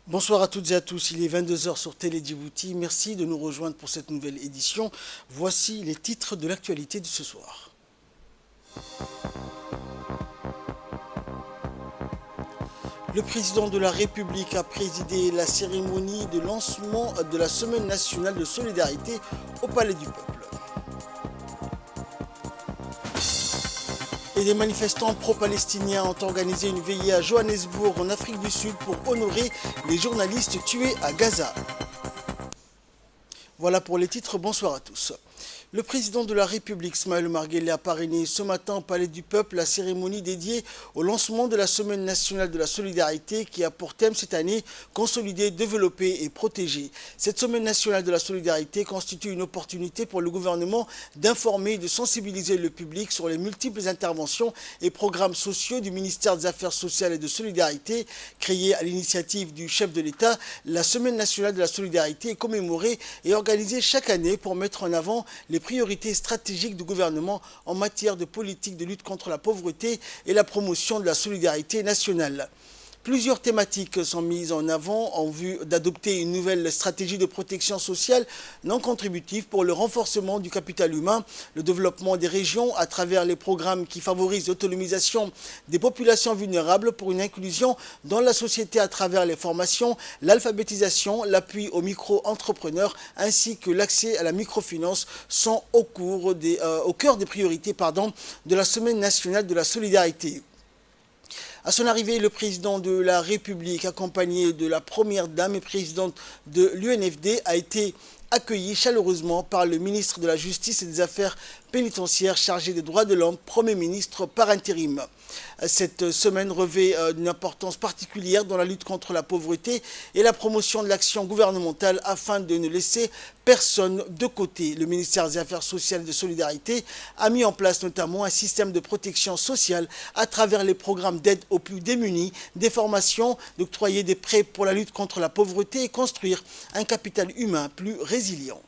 Bonsoir à toutes et à tous, il est 22 heures sur Télé Djibouti. Merci de nous rejoindre pour cette nouvelle édition. Voici les titres de l'actualité de ce soir. Le président de la République a présidé la cérémonie de lancement de la Semaine nationale de solidarité au Palais du Peuple. Et des manifestants pro-palestiniens ont organisé une veillée à Johannesburg, en Afrique du Sud, pour honorer les journalistes tués à Gaza. Voilà pour les titres, bonsoir à tous. Le président de la République, Ismaël Omar Guelleh, a parrainé ce matin au Palais du Peuple la cérémonie dédiée au lancement de la Semaine nationale de la solidarité qui a pour thème cette année « Consolider, développer et protéger ». Cette Semaine nationale de la solidarité constitue une opportunité pour le gouvernement d'informer et de sensibiliser le public sur les multiples interventions et programmes sociaux du ministère des Affaires sociales et de solidarité. Créée à l'initiative du chef de l'État, la Semaine nationale de la solidarité est commémorée et organisée chaque année pour mettre en avant les priorités stratégiques du gouvernement en matière de politique de lutte contre la pauvreté et la promotion de la solidarité nationale. Plusieurs thématiques sont mises en avant en vue d'adopter une nouvelle stratégie de protection sociale non contributive pour le renforcement du capital humain, le développement des régions à travers les programmes qui favorisent l'autonomisation des populations vulnérables pour une inclusion dans la société à travers les formations, l'alphabétisation, l'appui aux micro-entrepreneurs ainsi que l'accès à la microfinance sont au cœur des priorités de la Semaine nationale de la solidarité. À son arrivée, le président de la République, accompagné de la première dame et présidente de l'UNFD, a été accueilli chaleureusement par le ministre de la Justice et des Affaires pénitentiaires chargé des droits de l'homme, Premier ministre par intérim. Cette semaine revêt une importance particulière dans la lutte contre la pauvreté et la promotion de l'action gouvernementale afin de ne laisser personne de côté. Le ministère des Affaires sociales et de solidarité a mis en place notamment un système de protection sociale à travers les programmes d'aide aux plus démunis, des formations, d'octroyer des prêts pour la lutte contre la pauvreté et construire un capital humain plus résilient.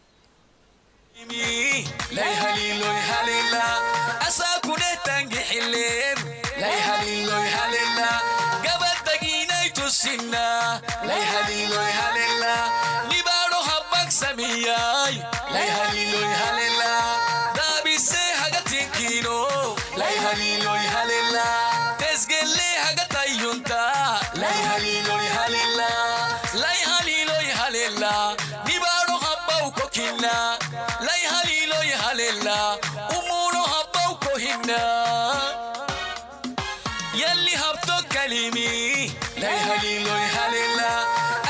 يلي هبطو كلمي لا يهلي لو يهللا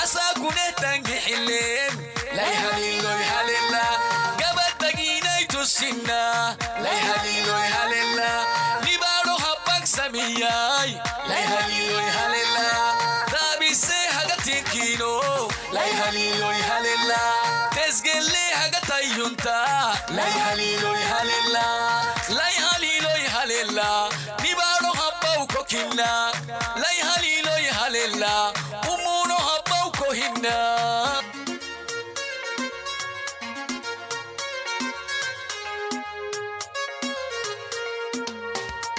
أساكونه تنجي حلين لا يهلي لو يهللا قبل تجيني تسنا لا يهلي لو يهللا لبارو هبك سمياي لا يهلي لو يهللا دابي سيها قتينكينو لا يهلي لو يهللا تسجل ليها قتيونتا لا يهلي لو يهللا لا يهلي لو يهللا كوكينا لا يهلي لا يهللا أمونو هباو كوهنا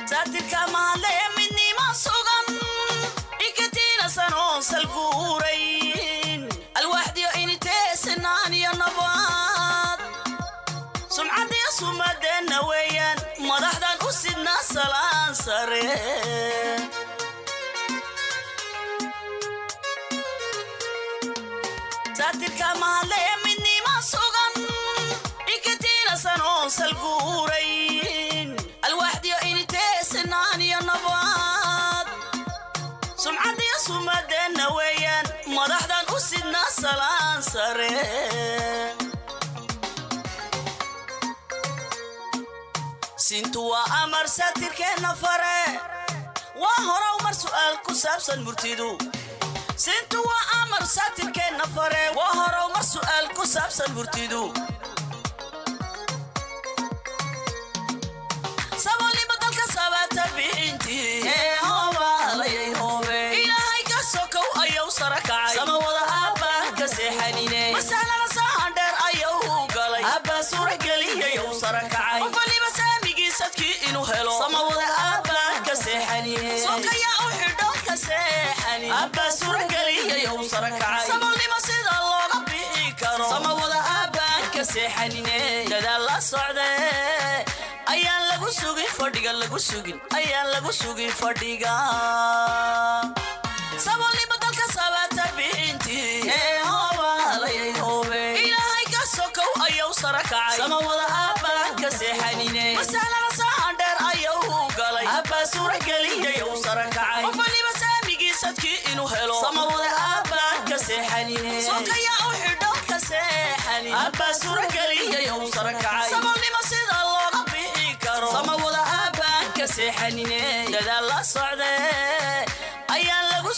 ساتر كمال مني ما صغن إكتينا سنون سالفورين الواحد يعيني تسنان يا نبات سمعت يا سمد النويان مرحبا أسدنا سلام سرين ساتر كمال مني ما صغن إكتينا سنون سالفورين الواحد يعيني تسنان يا نبات سمعت يا سمد النويان مرحبا أسدنا سلام سرين سنتوا أمر ساتر كنا فرق وهرا ومر سؤال كسابسا مرتدو سنتوا أمر ساتر كنا فرق وهرا ومر سؤال كسابسا مرتدو سوالي بدل كسابات بنتي هوا لي هوا إلهي كسوكو أيو سركعي سما وضع أبا كسيحانيني مسألة نصاندر أيو قلي أبا سورة قلي أيو سركعي وفلي بسامي صدقي إنه هلو سما وضع أبا كسيحانيني سوكا يا أوحي دول كسيحاني أبا سورة قلي أيو سركعي seexanine dadaal la socdee ayaan lagu sugin fadhiga ayaan lagu sugin fadhiga saboolnimo dalka sabata bixintii ilaahay ka sokow ayuu sara kacay sama wada aabaan ka seexanine masalada sahan dheer ayuu galay abbaa suura geliyay uu sara kacay qofaliba saamigiisadkii inuu helo sama wada aabaan ka seexanine sokaya u xidho ka seexanine abbaa suura geliyay uu sara kacay saboolnimo sida looga bixi karo sama wada aabaan ka seexanine dadaal la socdee ayaan lagu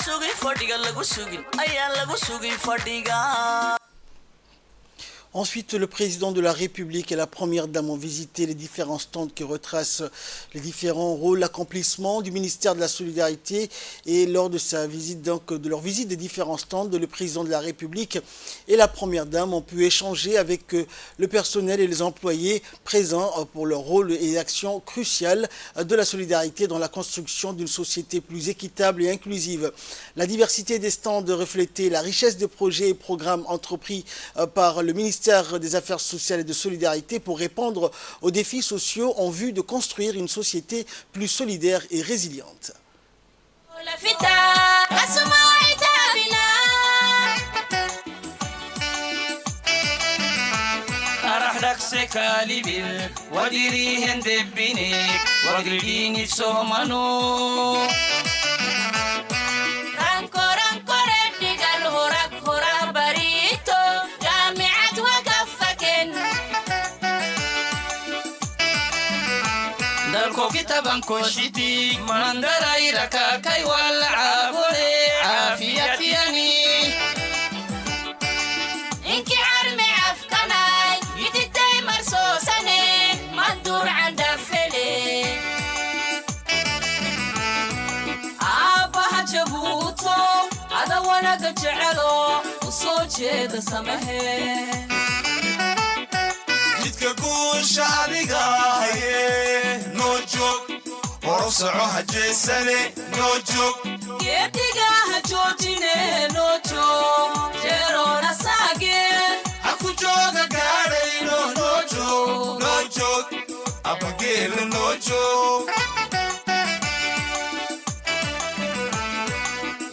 sugin fadhiga Ensuite, le président de la République et la première dame ont visité les différents stands qui retracent les différents rôles, l'accomplissements du ministère de la Solidarité. Et lors de sa visite, donc de leur visite des différents stands, le président de la République et la première dame ont pu échanger avec le personnel et les employés présents pour leur rôle et actions cruciales de la solidarité dans la construction d'une société plus équitable et inclusive. La diversité des stands reflétait la richesse des projets et programmes entrepris par le ministère des Affaires sociales et de solidarité pour répondre aux défis sociaux en vue de construire une société plus solidaire et résiliente. كتابا كوشتي من درايرك كي والعافوني عافيتيني إنك عرمي عفكناي يتدي مرسوسني ما تدور عن دفلي أبا هجبوتو هذا وانا قجعلو وصوتي دا سمهي جدك قوش عديقاي نوجوك ورصعو هجيساني نوجوك يدقا هجوجيني نوجوك جيرونا ساقين حكو جوغا قارينو نوجوك نوجوك أبقيل نوجوك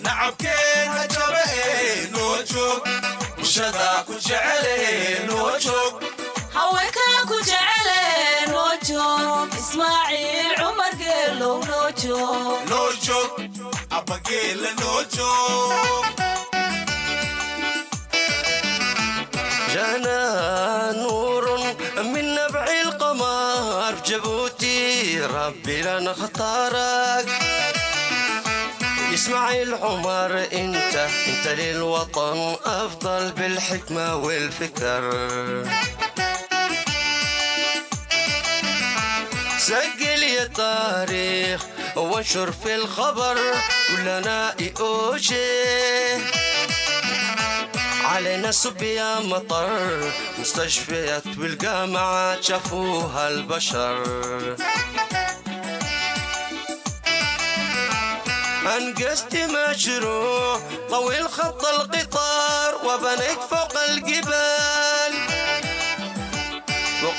نعبكين هجري نوجوك وشدا كجعلي نوجوك هويكا كجعلي نوجوك إسماعيل عمر قيلو نوجوك نوجوك أبقيل نوجوك جانا نور من نبع القمر بجبوتي ربي لنا اختارك إسماعيل عمر انت للوطن افضل بالحكمة والفكر سجل يا تاريخ وانشر في الخبر كلنا اوجه علينا صبيا مطر مستشفيات والجامعات شافوها البشر أنقذت مشروع طويل خط القطار وبنيت فوق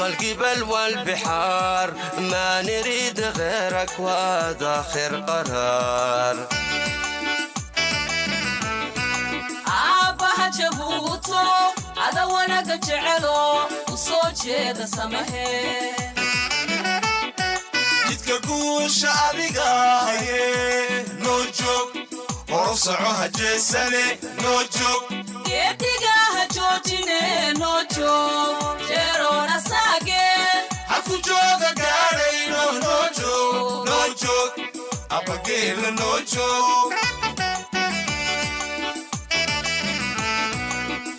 الجبال والبحار ما نريد غيرك وهذا آخر قرار أبا جبوتو هذا وانا قجعلو وصوتي دا سمهي جدك قوش عديقاي نوجوك ورصعو هجيساني نوجوك يدقا هجوجيني نوجوك جيرونا ساقين حكو جوغا قارينو نوجوك نوجوك أبقيل نوجوك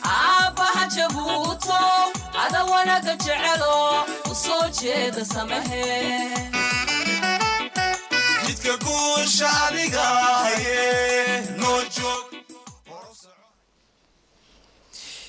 أبا جبوتو هذا وانا قجعلو وصوتي دا سمهي جدك قوش عديقاي نوجوك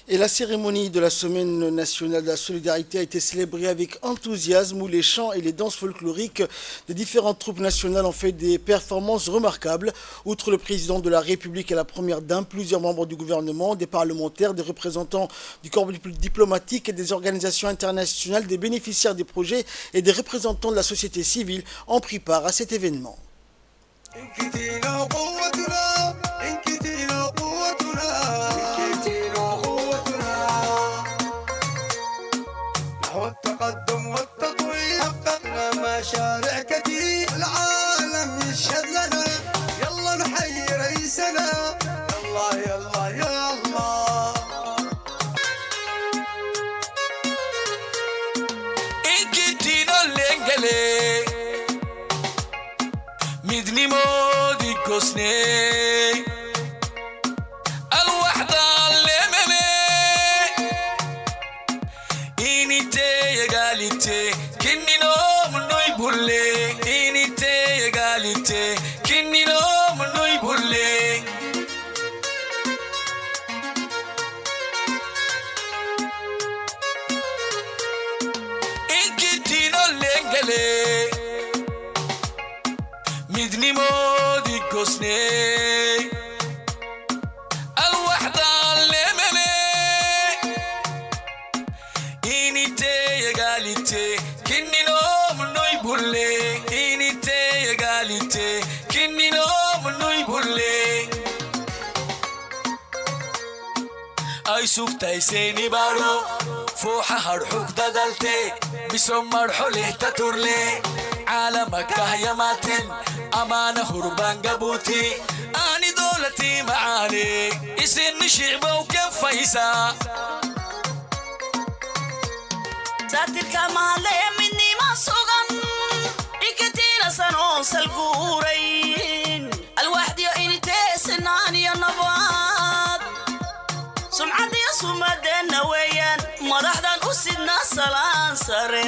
Et la cérémonie de la Semaine nationale de la solidarité a été célébrée avec enthousiasme où les chants et les danses folkloriques des différentes troupes nationales ont fait des performances remarquables. Outre le président de la République et la première dame, plusieurs membres du gouvernement, des parlementaires, des représentants du corps diplomatique et des organisations internationales, des bénéficiaires des projets et des représentants de la société civile ont pris part à cet événement. والتقدم والتطوير حققنا مشاريع كتير العالم يشهد لنا يلا نحيي رئيسنا يلا يلا يلا انكتينو اللينجلي مدني مودي كوسني الوحدة égalité kinni no munoi bulle unité égalité kinni no munoi bulle inkitino lengele midni modi kosne ay sugtaysayni baro fuuxa harxug dadaltee biso marxoleh taturle caalamakahyamaten amaana hurban gabuuti aani doolatii macaane isinni shicbow kafaysa saatirka mahadlaya midnima sugan inkatiina sanoon salguurayn alwaxdiyo initee sinaan iyo nabaad sumcadiyo sumadeenna weeyaan madaxdan u sidnaa salaan sare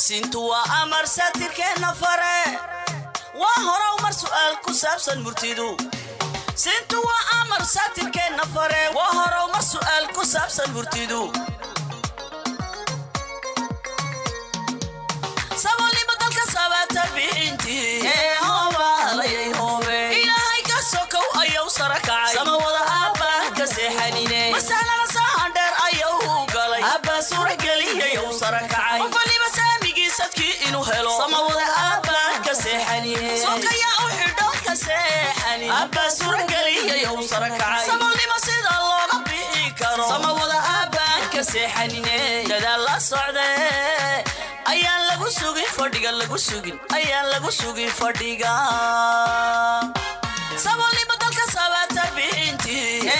sintu waa amar saatirkeenna fare waa horow mar su'aal ku saabsan murtidu sintu waa amar saatirkeenna fare waa horow mar su'aal ku saabsan murtidu saboolnimo dalka sabaata bixintii ilaahay ka sokow ayuu sara kacay sama wada aabbaan ka seexanine masalada saahan dheer ayuu galay aabbaa suurageliyay uu sara kacay qof waliba saamigiisadkii inuu helo sama wada aabbaan ka seexanine sokayaa u xidho ka seexani aabbaa suurageliyay uu sara kacay saboolnimo sida looga bixi karo sama wada aabbaan ka seexanine dadaal la socdee ayaan lagu sugin fadhiga lagu sugin ayaan lagu sugin fadhiga saboolnimo dalka sabaata bixintii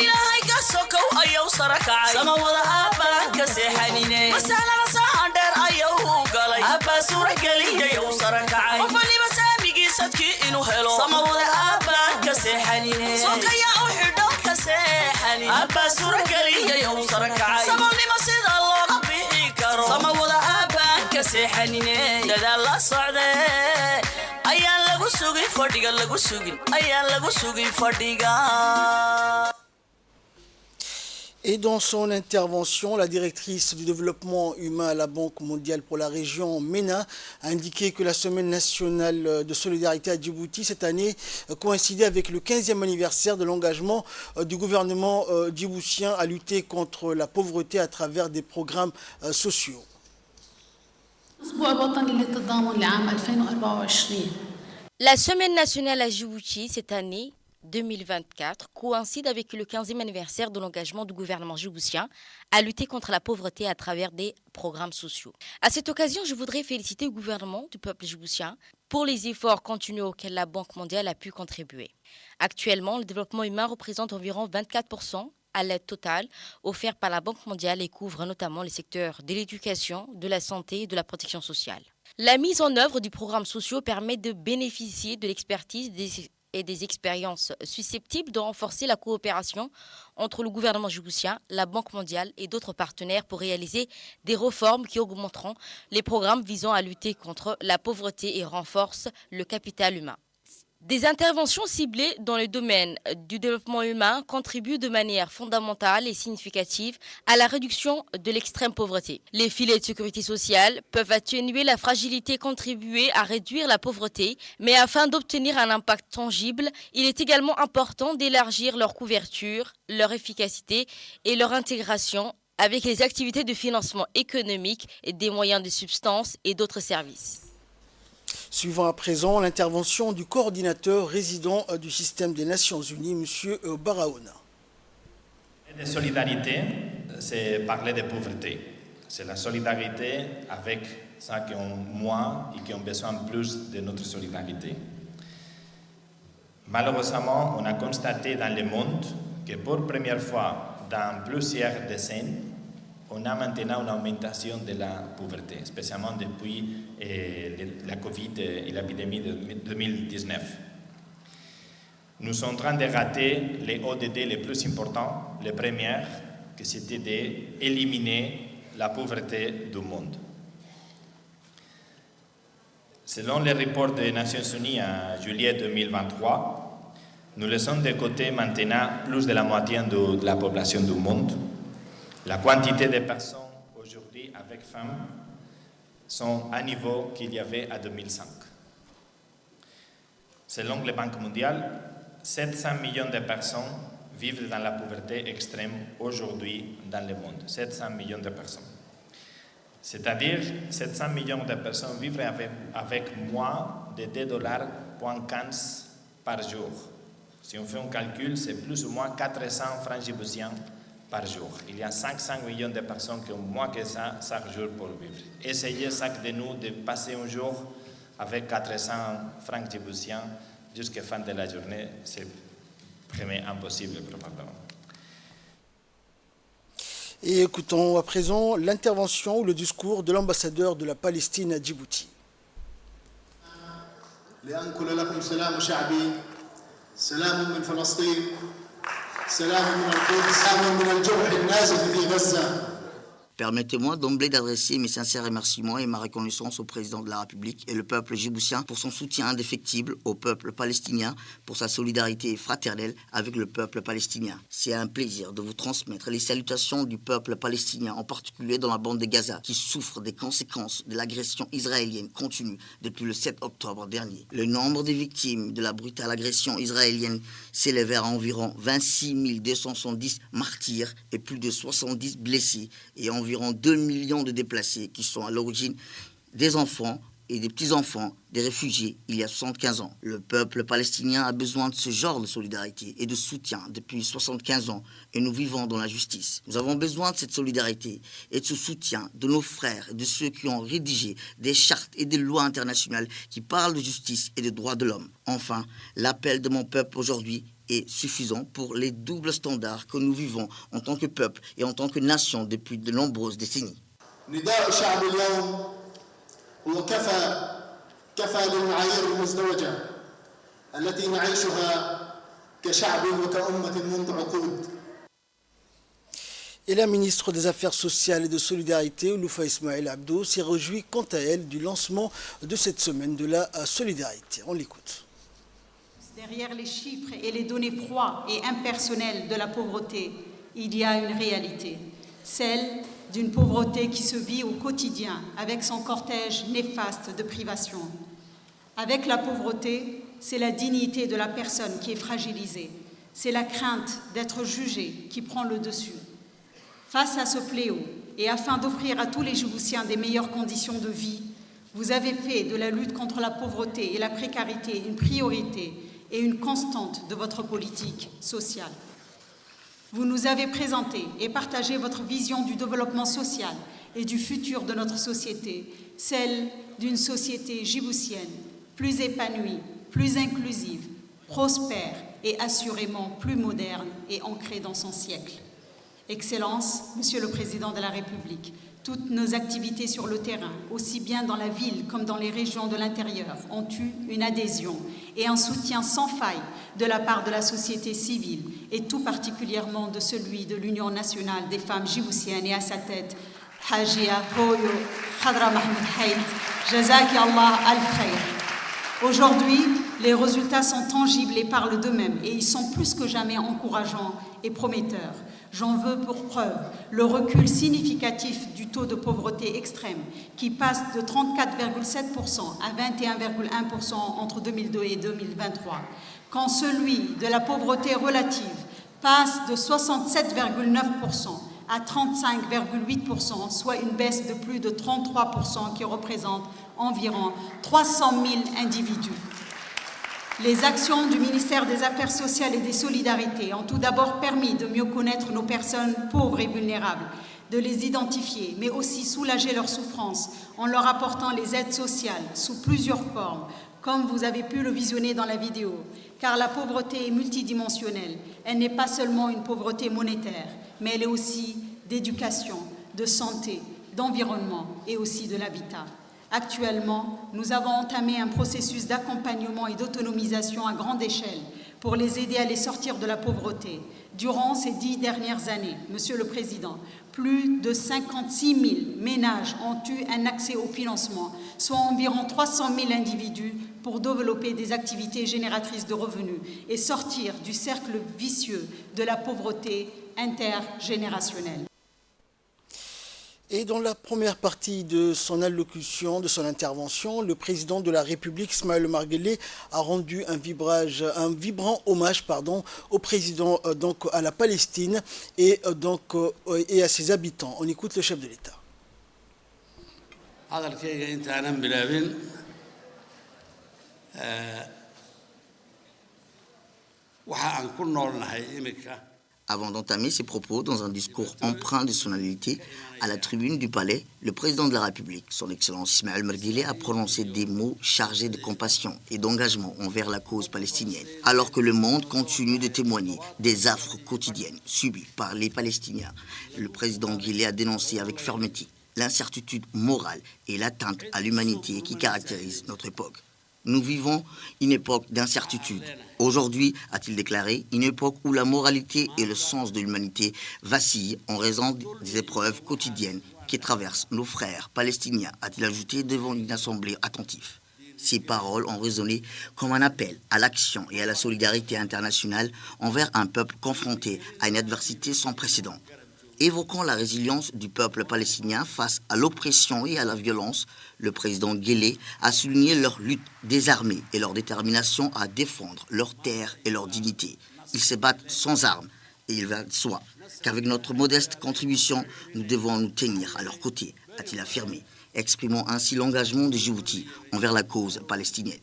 ilaahay ka sokow ayuu sara kacay sama wada aabbaan ka seexanine masalada saahan dheer ayuu galay aabbaa suurageliyay uu sara kacay qof waliba saamigiisadkii inuu helo sama wada aabbaan ka seexanine sokayaa u xidho ka seexani aabbaa suurageliyay uu sara kacay saboolnimo sida looga bixi karo sama wada aabbaan ka seexanine dadaal la socdee ayaan lagu sugin fadhiga lagu sugin ayaan lagu sugin fadhiga. Et dans son intervention, la directrice du développement humain à la Banque mondiale pour la région, MENA, a indiqué que la Semaine nationale de solidarité à Djibouti cette année coïncidait avec le 15e anniversaire de l'engagement du gouvernement djiboutien à lutter contre la pauvreté à travers des programmes sociaux. La Semaine nationale à Djibouti cette année 2024 coïncide avec le 15e anniversaire de l'engagement du gouvernement djiboutien à lutter contre la pauvreté à travers des programmes sociaux. À cette occasion, je voudrais féliciter le gouvernement du peuple djiboutien pour les efforts continus auxquels la Banque mondiale a pu contribuer. Actuellement, le développement humain représente environ 24% à l'aide totale offerte par la Banque mondiale et couvre notamment les secteurs de l'éducation, de la santé et de la protection sociale. La mise en œuvre du programme social permet de bénéficier de l'expertise et des expériences susceptibles de renforcer la coopération entre le gouvernement djiboutien, la Banque mondiale et d'autres partenaires pour réaliser des réformes qui augmenteront les programmes visant à lutter contre la pauvreté et renforcent le capital humain. Des interventions ciblées dans le domaine du développement humain contribuent de manière fondamentale et significative à la réduction de l'extrême pauvreté. Les filets de sécurité sociale peuvent atténuer la fragilité et contribuer à réduire la pauvreté, mais afin d'obtenir un impact tangible, il est également important d'élargir leur couverture, leur efficacité et leur intégration avec les activités de financement économique et des moyens de substance et d'autres services. Suivant à présent l'intervention du coordinateur résident du système des Nations Unies, M. Barahona. La solidarité, c'est parler de pauvreté. C'est la solidarité avec ceux qui ont moins et qui ont besoin plus de notre solidarité. Malheureusement, on a constaté dans le monde que pour la première fois dans plusieurs décennies, on a maintenant une augmentation de la pauvreté, spécialement depuis la Covid et l'épidémie de 2019. Nous sommes en train de rater les ODD les plus importants. Le premier, que c'était d'éliminer la pauvreté du monde. Selon les rapports des Nations Unies en juillet 2023, nous laissons de côté maintenant plus de la moitié de la population du monde. La quantité de personnes aujourd'hui avec femmes sont à niveau qu'il y avait en 2005. Selon la Banque mondiale, 700 millions de personnes vivent dans la pauvreté extrême aujourd'hui dans le monde. 700 millions de personnes. C'est-à-dire 700 millions de personnes vivent avec moins de $2,15 par jour. Si on fait un calcul, c'est plus ou moins 400 francs djiboutiens par jour. Il y a 500 millions de personnes qui ont moins que ça chaque jour pour vivre. Essayez chaque de nous de passer un jour avec 400 francs djiboutiens jusqu'à la fin de la journée. C'est vraiment impossible probablement. Et écoutons à présent l'intervention ou le discours de l'ambassadeur de la Palestine à Djibouti. سلام من فلسطين سلام من القدس سلام من الجرح النازف في غزة. Permettez-moi d'emblée d'adresser mes sincères remerciements et ma reconnaissance au président de la République et le peuple djiboutien pour son soutien indéfectible au peuple palestinien, pour sa solidarité fraternelle avec le peuple palestinien. C'est un plaisir de vous transmettre les salutations du peuple palestinien, en particulier dans la bande de Gaza, qui souffre des conséquences de l'agression israélienne continue depuis le 7 octobre dernier. Le nombre de victimes de la brutale agression israélienne s'élève à environ 26 270 martyrs et plus de 70 blessés et environ 2 millions de déplacés qui sont à l'origine des enfants et des petits-enfants des réfugiés il y a 75 ans. Le peuple palestinien a besoin de ce genre de solidarité et de soutien depuis 75 ans et nous vivons dans la justice. Nous avons besoin de cette solidarité et de ce soutien de nos frères et de ceux qui ont rédigé des chartes et des lois internationales qui parlent de justice et de droits de l'homme. Enfin, l'appel de mon peuple aujourd'hui est suffisant pour les doubles standards que nous vivons en tant que peuple et en tant que nation depuis de nombreuses décennies. كفى للمعايير المزدوجة التي نعيشها كشعب وكأمة منذ عقود. Et la ministre des Affaires sociales et de Solidarité, Loufa Ismaël Abdo, s'est réjouie quant à elle du lancement de cette semaine de la solidarité. On l'écoute. Derrière les chiffres et les données froides et impersonnelles de la pauvreté, il y a une réalité, celle d'une pauvreté qui se vit au quotidien avec son cortège néfaste de privation. Avec la pauvreté, c'est la dignité de la personne qui est fragilisée, c'est la crainte d'être jugé qui prend le dessus. Face à ce fléau, et afin d'offrir à tous les Djiboutiens des meilleures conditions de vie, vous avez fait de la lutte contre la pauvreté et la précarité une priorité et une constante de votre politique sociale. Vous nous avez présenté et partagé votre vision du développement social et du futur de notre société, celle d'une société djiboutienne plus épanouie, plus inclusive, prospère et assurément plus moderne et ancrée dans son siècle. Excellences, Monsieur le Président de la République, toutes nos activités sur le terrain, aussi bien dans la ville comme dans les régions de l'intérieur, ont eu une adhésion et un soutien sans faille de la part de la société civile et tout particulièrement de celui de l'Union nationale des femmes djiboutiennes et à sa tête, Hajia Hoyo Khadra Mahmoud Haït, Jazaki Allah al-Khair. Aujourd'hui, les résultats sont tangibles et parlent d'eux-mêmes et ils sont plus que jamais encourageants et prometteurs. J'en veux pour preuve le recul significatif du taux de pauvreté extrême qui passe de 34,7% à 21,1% entre 2002 et 2023, quand celui de la pauvreté relative passe de 67,9% à 35,8%, soit une baisse de plus de 33% qui représente environ 300 000 individus. Les actions du ministère des Affaires sociales et des Solidarités ont tout d'abord permis de mieux connaître nos personnes pauvres et vulnérables, de les identifier, mais aussi soulager leurs souffrances en leur apportant les aides sociales sous plusieurs formes, comme vous avez pu le visionner dans la vidéo, car la pauvreté est multidimensionnelle. Elle n'est pas seulement une pauvreté monétaire, mais elle est aussi d'éducation, de santé, d'environnement et aussi de l'habitat. Actuellement, nous avons entamé un processus d'accompagnement et d'autonomisation à grande échelle pour les aider à les sortir de la pauvreté. Durant ces 10 dernières années, Monsieur le Président, plus de 56 000 ménages ont eu un accès au financement, soit environ 300 000 individus pour développer des activités génératrices de revenus et sortir du cercle vicieux de la pauvreté intergénérationnelle. Et dans la première partie de son allocution, de son intervention, le président de la République, Ismaël Omar Guelleh, a rendu un vibrant hommage au président, donc à la Palestine et à ses habitants. On écoute le chef de l'État. Avant d'entamer ses propos dans un discours empreint de sonalité à la tribune du Palais, le président de la République, son Excellence Ismaël Omar Guelleh, a prononcé des mots chargés de compassion et d'engagement envers la cause palestinienne, alors que le monde continue de témoigner des affres quotidiennes subies par les Palestiniens. Le président Guelleh a dénoncé avec fermeté l'incertitude morale et l'atteinte à l'humanité qui caractérise notre époque. Nous vivons une époque d'incertitude. Aujourd'hui, a-t-il déclaré, une époque où la moralité et le sens de l'humanité vacillent en raison des épreuves quotidiennes qui traversent nos frères palestiniens, a-t-il ajouté devant une assemblée attentive. Ces paroles ont résonné comme un appel à l'action et à la solidarité internationale envers un peuple confronté à une adversité sans précédent. Évoquant la résilience du peuple palestinien face à l'oppression et à la violence, le président Guelleh a souligné leur lutte désarmée et leur détermination à défendre leurs terres et leur dignité. Ils se battent sans armes et il va de soi qu'avec notre modeste contribution, nous devons nous tenir à leur côté, a-t-il affirmé, exprimant ainsi l'engagement de Djibouti envers la cause palestinienne.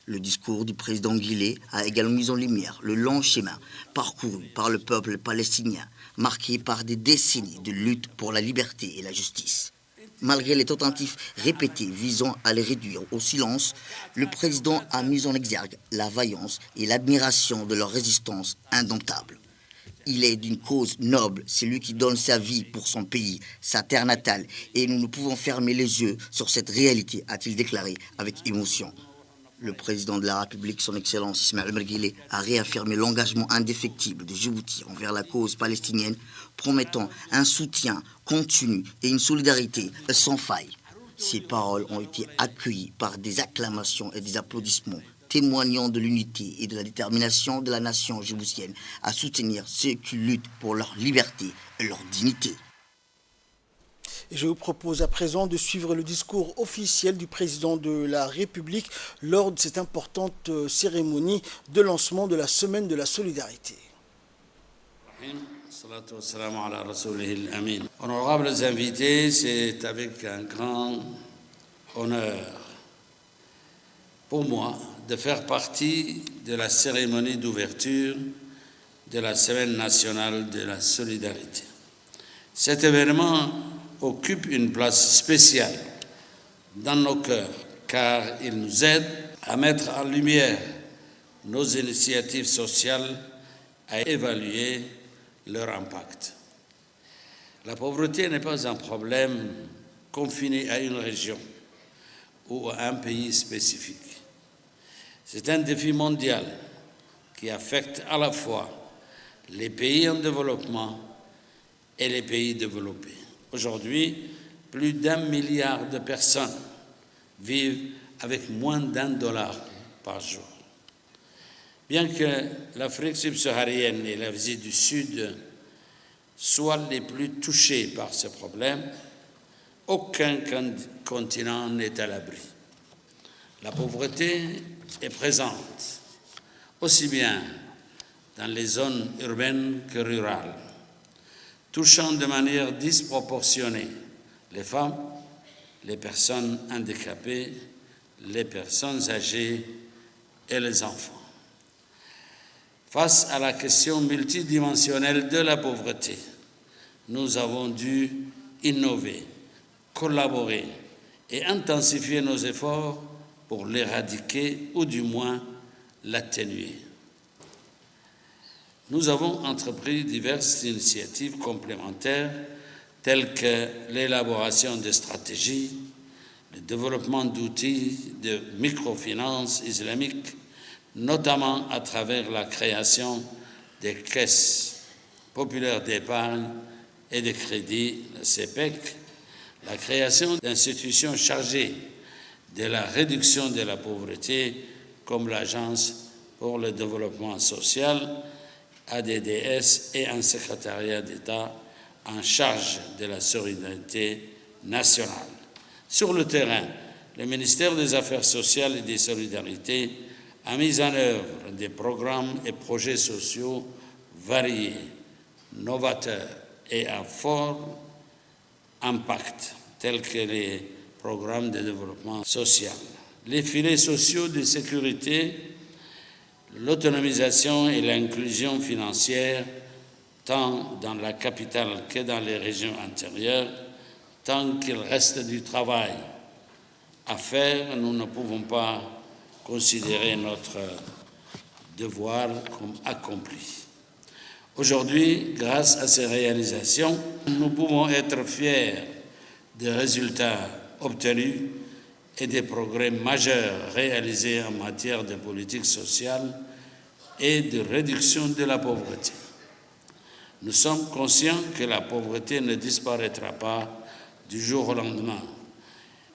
Le discours du président Guelleh a également mis en lumière le long chemin parcouru par le peuple palestinien, marqué par des décennies de lutte pour la liberté et la justice. Malgré les tentatives répétées visant à les réduire au silence, le président a mis en exergue la vaillance et l'admiration de leur résistance indomptable. Il est d'une cause noble, celui qui donne sa vie pour son pays, sa terre natale, et nous ne pouvons fermer les yeux sur cette réalité, a-t-il déclaré avec émotion. Le président de la République, son Excellence Ismaël Omar Guelleh, a réaffirmé l'engagement indéfectible de Djibouti envers la cause palestinienne, promettant un soutien continu et une solidarité sans faille. Ces paroles ont été accueillies par des acclamations et des applaudissements, témoignant de l'unité et de la détermination de la nation djiboutienne à soutenir ceux qui luttent pour leur liberté et leur dignité. Et je vous propose à présent de suivre le discours officiel du président de la République lors de cette importante cérémonie de lancement de la Semaine de la Solidarité. Honorables invités, c'est avec un grand honneur pour moi de faire partie de la cérémonie d'ouverture de la Semaine nationale de la solidarité. Cet événement occupe une place spéciale dans nos cœurs car il nous aide à mettre en lumière nos initiatives sociales, à évaluer leur impact. La pauvreté n'est pas un problème confiné à une région ou à un pays spécifique. C'est un défi mondial qui affecte à la fois les pays en développement et les pays développés. Aujourd'hui, plus d'1 milliard de personnes vivent avec moins d'1 dollar par jour. Bien que l'Afrique subsaharienne et l'Asie du Sud soient les plus touchés par ce problème, aucun continent n'est à l'abri. La pauvreté est présente, aussi bien dans les zones urbaines que rurales, touchant de manière disproportionnée les femmes, les personnes handicapées, les personnes âgées et les enfants. Face à la question multidimensionnelle de la pauvreté, nous avons dû innover, collaborer et intensifier nos efforts pour l'éradiquer ou du moins l'atténuer. Nous avons entrepris diverses initiatives complémentaires telles que l'élaboration de stratégies, le développement d'outils de microfinance islamique, notamment à travers la création des caisses populaires d'épargne et de crédit, le CEPEC, la création d'institutions chargées de la réduction de la pauvreté comme l'Agence pour le développement social, ADDS, et un secrétariat d'État en charge de la solidarité nationale. Sur le terrain, le ministère des Affaires sociales et des Solidarités a mis en œuvre des programmes et projets sociaux variés, novateurs et à fort impact, tels que les programmes de développement social, les filets sociaux de sécurité, l'autonomisation et l'inclusion financière, tant dans la capitale que dans les régions intérieures. Tant qu'il reste du travail à faire, nous ne pouvons pas considérer notre devoir comme accompli. Aujourd'hui, grâce à ces réalisations, nous pouvons être fiers des résultats obtenus et des progrès majeurs réalisés en matière de politique sociale et de réduction de la pauvreté. Nous sommes conscients que la pauvreté ne disparaîtra pas du jour au lendemain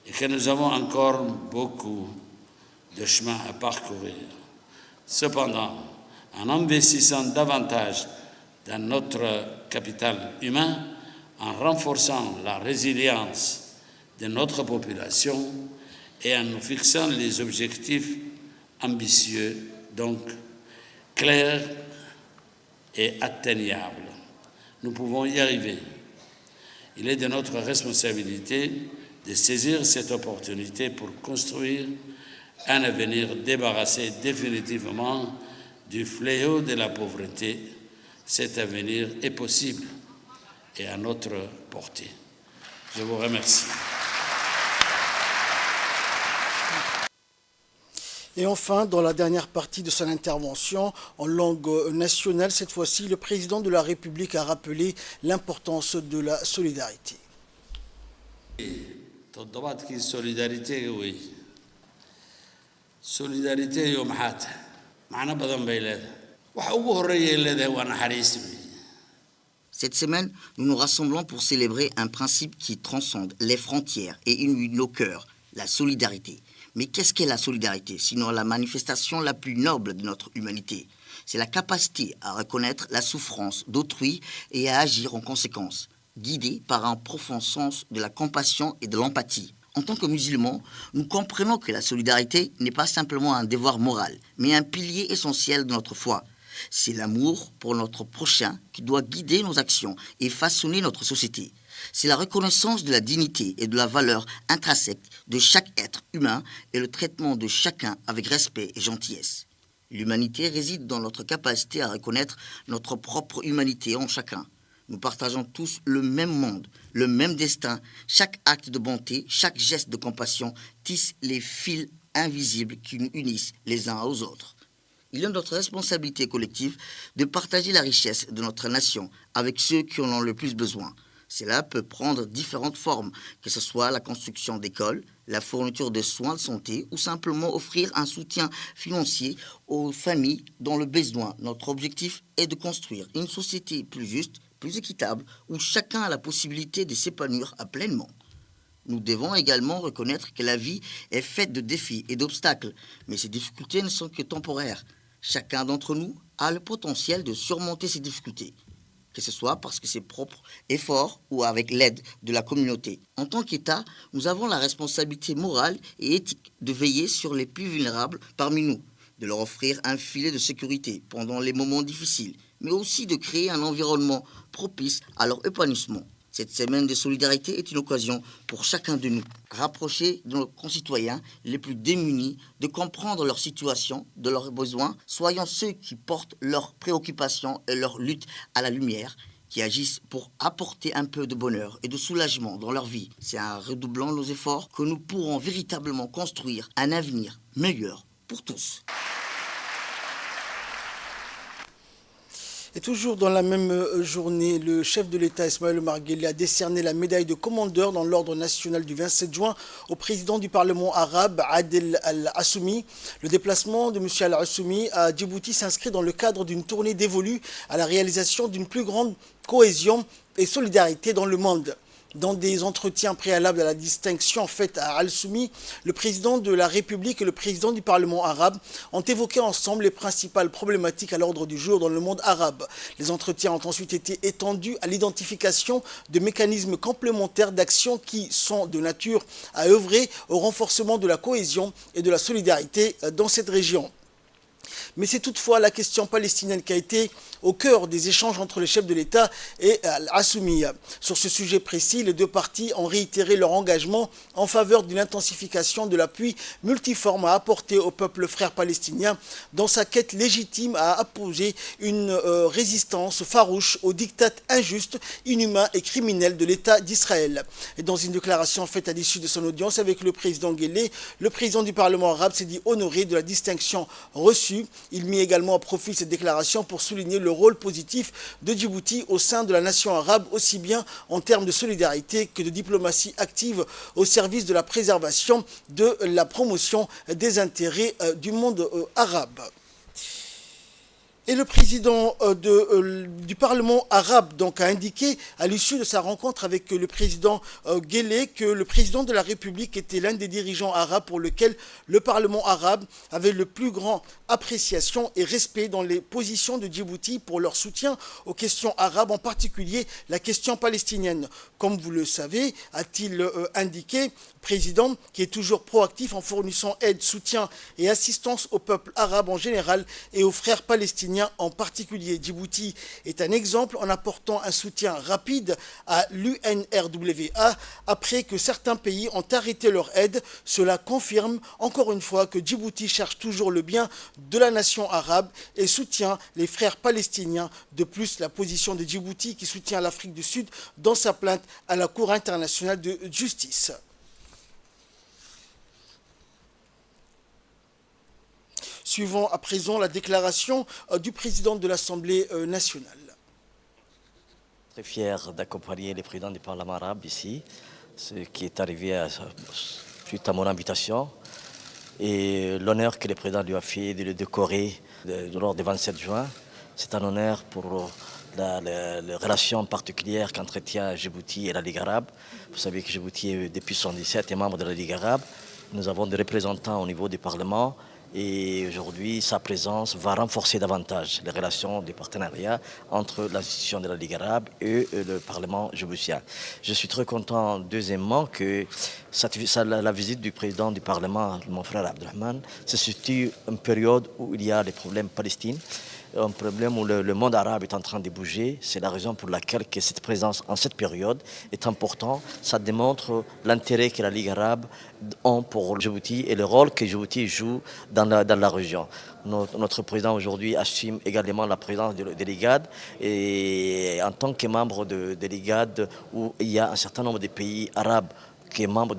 et que nous avons encore beaucoup de chemin à parcourir. Cependant, en investissant davantage dans notre capital humain, en renforçant la résilience de notre population et en nous fixant les objectifs ambitieux, donc clairs et atteignables, nous pouvons y arriver. Il est de notre responsabilité de saisir cette opportunité pour construire un avenir débarrassé définitivement du fléau de la pauvreté. Cet avenir est possible et à notre portée. Je vous remercie. Et enfin, dans la dernière partie de son intervention, en langue nationale, cette fois-ci, le président de la République a rappelé l'importance de la solidarité. Solidarité, oui. Solidarité, yom hat. Macna badan bay leedahay. Waxa ugu horeeya leedahay waa naxariis. Cette semaine, nous nous rassemblons pour célébrer un principe qui transcende les frontières et unit nos cœurs, la solidarité. Mais qu'est-ce qu'est la solidarité, sinon la manifestation la plus noble de notre humanité? C'est la capacité à reconnaître la souffrance d'autrui et à agir en conséquence, guidé par un profond sens de la compassion et de l'empathie. En tant que musulmans, nous comprenons que la solidarité n'est pas simplement un devoir moral, mais un pilier essentiel de notre foi. C'est l'amour pour notre prochain qui doit guider nos actions et façonner notre société. C'est la reconnaissance de la dignité et de la valeur intrinsèque de chaque être humain et le traitement de chacun avec respect et gentillesse. L'humanité réside dans notre capacité à reconnaître notre propre humanité en chacun. Nous partageons tous le même monde, le même destin. Chaque acte de bonté, chaque geste de compassion tisse les fils invisibles qui nous unissent les uns aux autres. Il est notre responsabilité collective de partager la richesse de notre nation avec ceux qui en ont le plus besoin. Cela peut prendre différentes formes, que ce soit la construction d'écoles, la fourniture de soins de santé ou simplement offrir un soutien financier aux familles dans le besoin. Notre objectif est de construire une société plus juste, plus équitable, où chacun a la possibilité de s'épanouir pleinement. Nous devons également reconnaître que la vie est faite de défis et d'obstacles, mais ces difficultés ne sont que temporaires. Chacun d'entre nous a le potentiel de surmonter ces difficultés, que ce soit parce que ses propres efforts ou avec l'aide de la communauté. En tant qu'État, nous avons la responsabilité morale et éthique de veiller sur les plus vulnérables parmi nous, de leur offrir un filet de sécurité pendant les moments difficiles, mais aussi de créer un environnement propice à leur épanouissement. Cette semaine de solidarité est une occasion pour chacun de nous, rapprocher de nos concitoyens les plus démunis, de comprendre leur situation, de leurs besoins. Soyons ceux qui portent leurs préoccupations et leur lutte à la lumière, qui agissent pour apporter un peu de bonheur et de soulagement dans leur vie. C'est en redoublant nos efforts que nous pourrons véritablement construire un avenir meilleur pour tous. Et toujours dans la même journée, le chef de l'État Ismaël Omar Guelleh a décerné la médaille de commandeur dans l'ordre national du 27 juin au président du Parlement arabe, Adel Al-Assoumi. Le déplacement de M. Al-Assoumi à Djibouti s'inscrit dans le cadre d'une tournée dévolue à la réalisation d'une plus grande cohésion et solidarité dans le monde. Dans des entretiens préalables à la distinction faite à Al-Assoumi, le président de la République et le président du Parlement arabe ont évoqué ensemble les principales problématiques à l'ordre du jour dans le monde arabe. Les entretiens ont ensuite été étendus à l'identification de mécanismes complémentaires d'action qui sont de nature à œuvrer au renforcement de la cohésion et de la solidarité dans cette région. Mais c'est toutefois la question palestinienne qui a été au cœur des échanges entre les chefs de l'État et Al-Assoumi. Sur ce sujet précis, les deux parties ont réitéré leur engagement en faveur d'une intensification de l'appui multiforme à apporter au peuple frère palestinien dans sa quête légitime à opposer une résistance farouche au diktat injuste, inhumain et criminel de l'État d'Israël. Et dans une déclaration faite à l'issue de son audience avec le président Guelleh, le président du Parlement arabe s'est dit honoré de la distinction reçue. Il mit également à profit cette déclaration pour souligner le rôle positif de Djibouti au sein de la nation arabe, aussi bien en termes de solidarité que de diplomatie active au service de la préservation de la promotion des intérêts du monde arabe. Et le président du Parlement arabe donc, a indiqué à l'issue de sa rencontre avec le président Guelleh que le président de la République était l'un des dirigeants arabes pour lequel le Parlement arabe avait le plus grand appréciation et respect dans les positions de Djibouti pour leur soutien aux questions arabes, en particulier la question palestinienne. Comme vous le savez, a-t-il indiqué, président qui est toujours proactif en fournissant aide, soutien et assistance au peuple arabe en général et aux frères palestiniens en particulier. Djibouti est un exemple en apportant un soutien rapide à l'UNRWA après que certains pays ont arrêté leur aide. Cela confirme encore une fois que Djibouti cherche toujours le bien de la nation arabe et soutient les frères palestiniens. De plus, la position de Djibouti qui soutient l'Afrique du Sud dans sa plainte à la Cour internationale de justice. Suivons à présent la déclaration du président de l'Assemblée nationale. Très fier d'accompagner le président du Parlement arabe ici, ce qui est arrivé suite à mon invitation, et l'honneur que le président lui a fait de le décorer lors du 27 juin. C'est un honneur pour les relations particulières qu'entretient Djibouti et la Ligue arabe. Vous savez que Djibouti, depuis 1977, est membre de la Ligue arabe. Nous avons des représentants au niveau du Parlement. Et aujourd'hui, sa présence va renforcer davantage les relations de partenariat entre l'institution de la Ligue arabe et le Parlement djiboutien. Je suis très content, deuxièmement, que la visite du président du Parlement, mon frère Abdelrahman, se situe une période où il y a les problèmes palestiniens, un problème où le monde arabe est en train de bouger. C'est la raison pour laquelle cette présence en cette période est importante. Ça démontre l'intérêt que la Ligue arabe a pour Djibouti et le rôle que Djibouti joue dans la région. Notre président aujourd'hui assume également la présence de l'IGAD et en tant que membre de l'IGAD où il y a un certain nombre de pays arabes qui est membre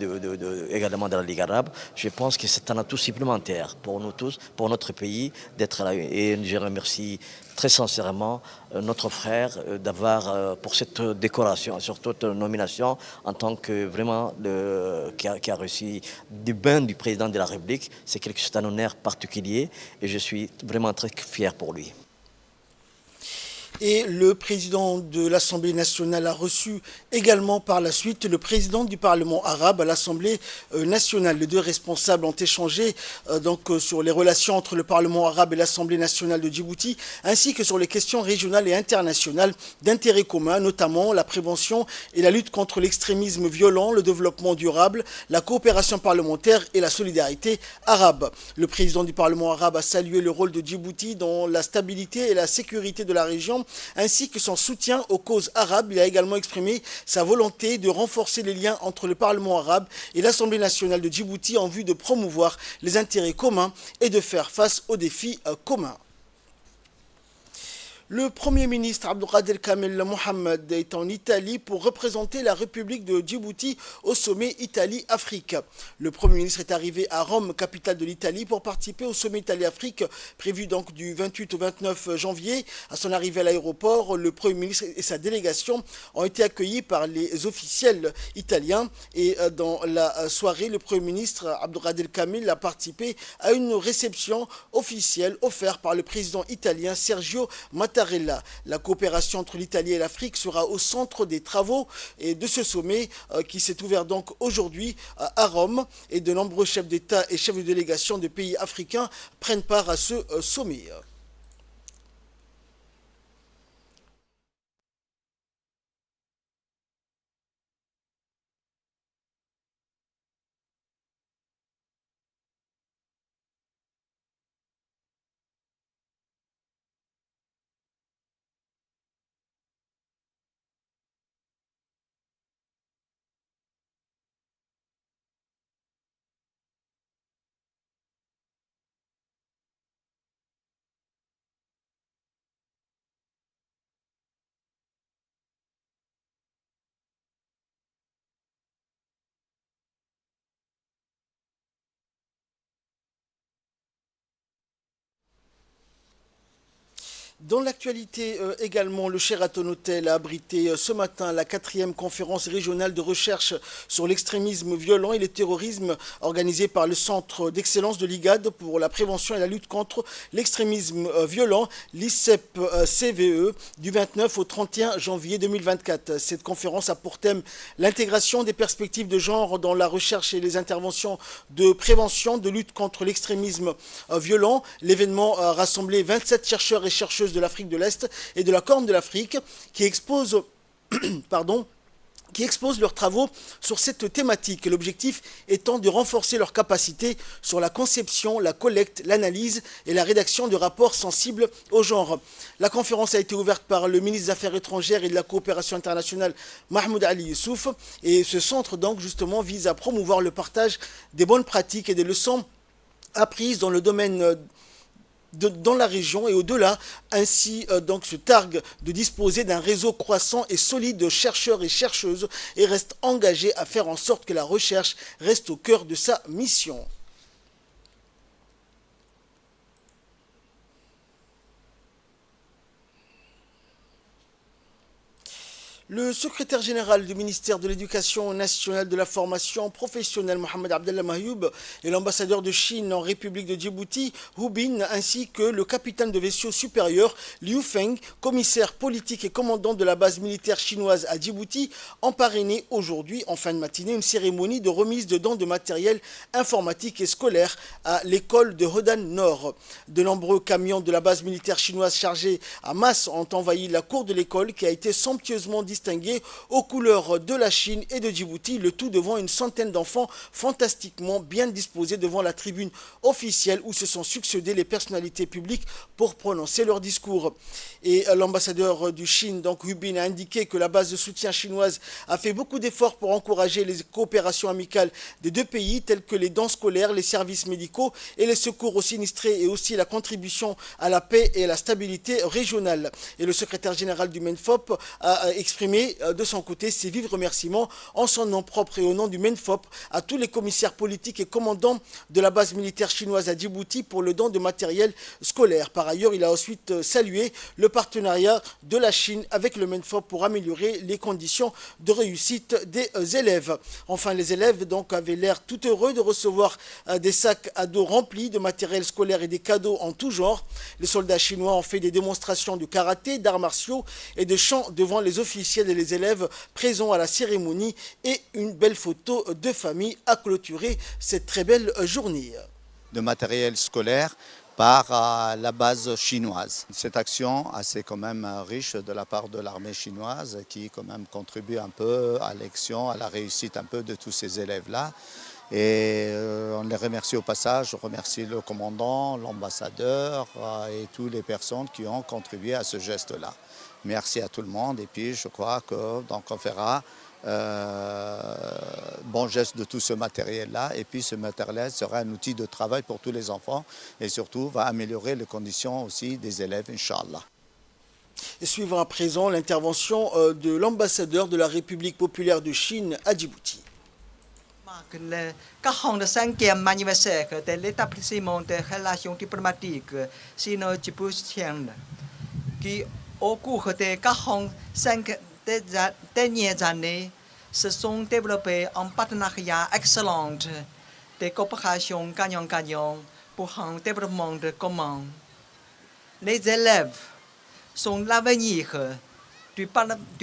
également de la Ligue arabe, je pense que c'est un atout supplémentaire pour nous tous, pour notre pays, d'être là. Et je remercie très sincèrement notre frère d'avoir, pour cette décoration, surtout cette nomination, en tant que vraiment qui a reçu du bain du président de la République. C'est un honneur particulier et je suis vraiment très fier pour lui. Et le président de l'Assemblée nationale a reçu également par la suite le président du Parlement arabe à l'Assemblée nationale. Les deux responsables ont échangé sur les relations entre le Parlement arabe et l'Assemblée nationale de Djibouti, ainsi que sur les questions régionales et internationales d'intérêt commun, notamment la prévention et la lutte contre l'extrémisme violent, le développement durable, la coopération parlementaire et la solidarité arabe. Le président du Parlement arabe a salué le rôle de Djibouti dans la stabilité et la sécurité de la région, ainsi que son soutien aux causes arabes. Il a également exprimé sa volonté de renforcer les liens entre le Parlement arabe et l'Assemblée nationale de Djibouti en vue de promouvoir les intérêts communs et de faire face aux défis communs. Le Premier ministre Abdelkader Kamel Mohamed est en Italie pour représenter la République de Djibouti au sommet Italie-Afrique. Le Premier ministre est arrivé à Rome, capitale de l'Italie, pour participer au sommet Italie-Afrique, prévu donc du 28 au 29 janvier. À son arrivée à l'aéroport, le Premier ministre et sa délégation ont été accueillis par les officiels italiens. Et dans la soirée, le Premier ministre Abdelkader Kamel a participé à une réception officielle offerte par le président italien Sergio Mattarella. La coopération entre l'Italie et l'Afrique sera au centre des travaux et de ce sommet qui s'est ouvert donc aujourd'hui à Rome, et de nombreux chefs d'État et chefs de délégation de pays africains prennent part à ce sommet. Dans l'actualité également, le Sheraton Hotel a abrité ce matin la 4e conférence régionale de recherche sur l'extrémisme violent et le terrorisme organisée par le Centre d'excellence de l'IGAD pour la prévention et la lutte contre l'extrémisme violent, l'ICEP-CVE, du 29 au 31 janvier 2024. Cette conférence a pour thème l'intégration des perspectives de genre dans la recherche et les interventions de prévention, de lutte contre l'extrémisme violent. L'événement a rassemblé 27 chercheurs et chercheuses de l'Afrique de l'Est et de la Corne de l'Afrique qui exposent leurs travaux sur cette thématique, l'objectif étant de renforcer leurs capacités sur la conception, la collecte, l'analyse et la rédaction de rapports sensibles au genre. La conférence a été ouverte par le ministre des Affaires étrangères et de la coopération internationale Mahmoud Ali Youssouf, et ce centre donc justement vise à promouvoir le partage des bonnes pratiques et des leçons apprises dans le domaine dans la région et au-delà, ainsi donc se targue de disposer d'un réseau croissant et solide de chercheurs et chercheuses et reste engagé à faire en sorte que la recherche reste au cœur de sa mission. Le secrétaire général du ministère de l'Éducation nationale de la formation professionnelle, Mohamed Abdellah Mayoub, et l'ambassadeur de Chine en République de Djibouti, Hu Bin, ainsi que le capitaine de vaisseau supérieur, Liu Feng, commissaire politique et commandant de la base militaire chinoise à Djibouti, ont parrainé aujourd'hui, en fin de matinée, une cérémonie de remise de dons de matériel informatique et scolaire à l'école de Hodan Nord. De nombreux camions de la base militaire chinoise chargés à masse ont envahi la cour de l'école qui a été somptueusement distingué aux couleurs de la Chine et de Djibouti, le tout devant une centaine d'enfants fantastiquement bien disposés devant la tribune officielle où se sont succédés les personnalités publiques pour prononcer leur discours. Et l'ambassadeur du Chine, donc Hu Bin, a indiqué que la base de soutien chinoise a fait beaucoup d'efforts pour encourager les coopérations amicales des deux pays, telles que les dons scolaires, les services médicaux et les secours aux sinistrés, et aussi la contribution à la paix et à la stabilité régionale. Et le secrétaire général du MENFOP a exprimé exprimé de son côté ses vifs remerciements en son nom propre et au nom du MENFOP à tous les commissaires politiques et commandants de la base militaire chinoise à Djibouti pour le don de matériel scolaire. Par ailleurs, il a ensuite salué le partenariat de la Chine avec le MENFOP pour améliorer les conditions de réussite des élèves. Enfin, les élèves donc avaient l'air tout heureux de recevoir des sacs à dos remplis de matériel scolaire et des cadeaux en tout genre. Les soldats chinois ont fait des démonstrations de karaté, d'arts martiaux et de chant devant les officiels et les élèves présents à la cérémonie, et une belle photo de famille a clôturé cette très belle journée. De matériel scolaire par la base chinoise. Cette action assez quand même riche de la part de l'armée chinoise qui quand même contribue un peu à l'action, à la réussite un peu de tous ces élèves-là. Et on les remercie au passage, je remercie le commandant, l'ambassadeur et toutes les personnes qui ont contribué à ce geste-là. Merci à tout le monde, et puis je crois que donc on fera bon geste de tout ce matériel-là, et puis ce matériel sera un outil de travail pour tous les enfants et surtout va améliorer les conditions aussi des élèves, Inch'Allah. Et suivant à présent l'intervention de l'ambassadeur de la République populaire de Chine à Djibouti. Các hòn cinquième anniversaire de l'établissement des relations diplomatiques sino-djiboutiennes qui, au cours des 45 dernières années, se sont développés en partenariat excellent de coopération gagnant-gagnant pour un développement commun. Les élèves sont l'avenir du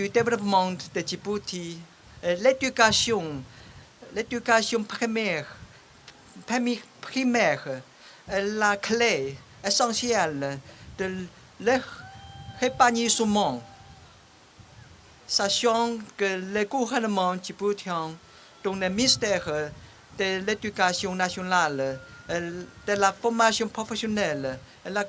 développement de Djibouti. L'éducation primaire est la clé essentielle de leur épanouissement. Sachant que le gouvernement djiboutien, dont le ministère de l'Éducation nationale, de la formation professionnelle et la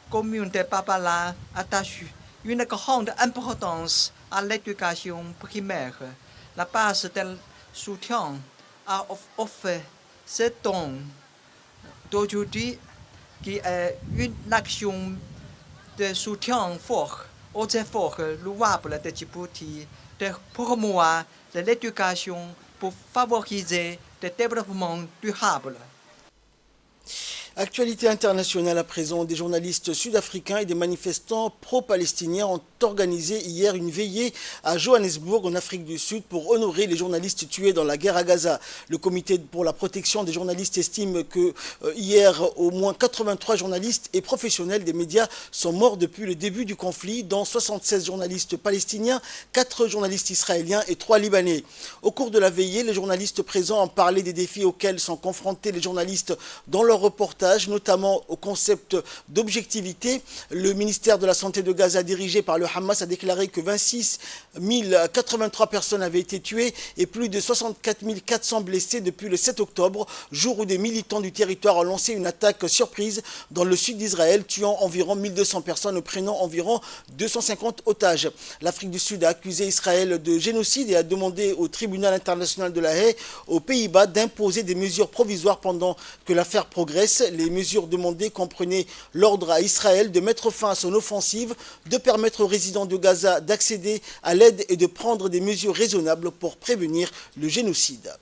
communauté Babala attachent une grande importance à l'éducation primaire, la base de soutien a offert ce don d'aujourd'hui qui est une action de soutien fort aux efforts louables de Djibouti de promouvoir l'éducation pour favoriser le développement durable. Actualité internationale à présent, des journalistes sud-africains et des manifestants pro-palestiniens ont organisé hier une veillée à Johannesburg en Afrique du Sud pour honorer les journalistes tués dans la guerre à Gaza. Le comité pour la protection des journalistes estime que hier au moins 83 journalistes et professionnels des médias sont morts depuis le début du conflit, dont 76 journalistes palestiniens, 4 journalistes israéliens et 3 libanais. Au cours de la veillée, les journalistes présents ont parlé des défis auxquels sont confrontés les journalistes dans leur reportage, notamment au concept d'objectivité. Le ministère de la Santé de Gaza, dirigé par le Hamas, a déclaré que 26 083 personnes avaient été tuées et plus de 64 400 blessés depuis le 7 octobre, jour où des militants du territoire ont lancé une attaque surprise dans le sud d'Israël, tuant environ 1200 personnes et prenant environ 250 otages. L'Afrique du Sud a accusé Israël de génocide et a demandé au tribunal international de la Haye aux Pays-Bas d'imposer des mesures provisoires pendant que l'affaire progresse. Les mesures demandées comprenaient l'ordre à Israël de mettre fin à son offensive, de permettre aux résidents de Gaza d'accéder à l'aide et de prendre des mesures raisonnables pour prévenir le génocide.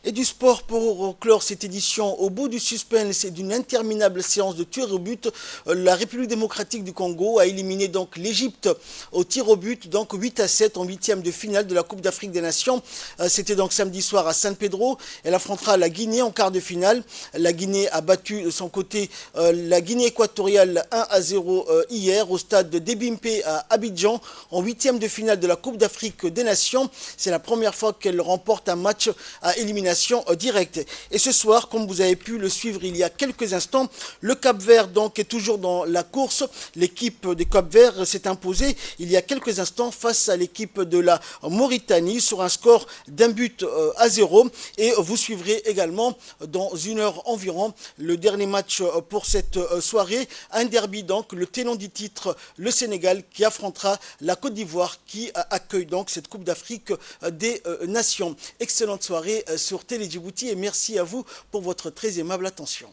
Et du sport pour clore cette édition. Au bout du suspense et d'une interminable séance de tirs au but, la République démocratique du Congo a éliminé donc l'Égypte au tir au but, donc 8-7 en huitième de finale de la Coupe d'Afrique des Nations. C'était donc samedi soir à San Pedro. Elle affrontera la Guinée en quart de finale. La Guinée a battu de son côté la Guinée équatoriale 1-0 hier au stade de Debimpe à Abidjan en huitième de finale de la Coupe d'Afrique des Nations. C'est la première fois qu'elle remporte un match à élimination directe. Et ce soir, comme vous avez pu le suivre il y a quelques instants, le Cap-Vert donc est toujours dans la course. L'équipe des Cap-Vert s'est imposée il y a quelques instants face à l'équipe de la Mauritanie sur un score d'1-0. Et vous suivrez également dans une heure environ le dernier match pour cette soirée. Un derby donc, le tenant du titre, le Sénégal, qui affrontera la Côte d'Ivoire qui accueille donc cette Coupe d'Afrique des Nations. Excellente soirée sur Télé Djibouti et merci à vous pour votre très aimable attention.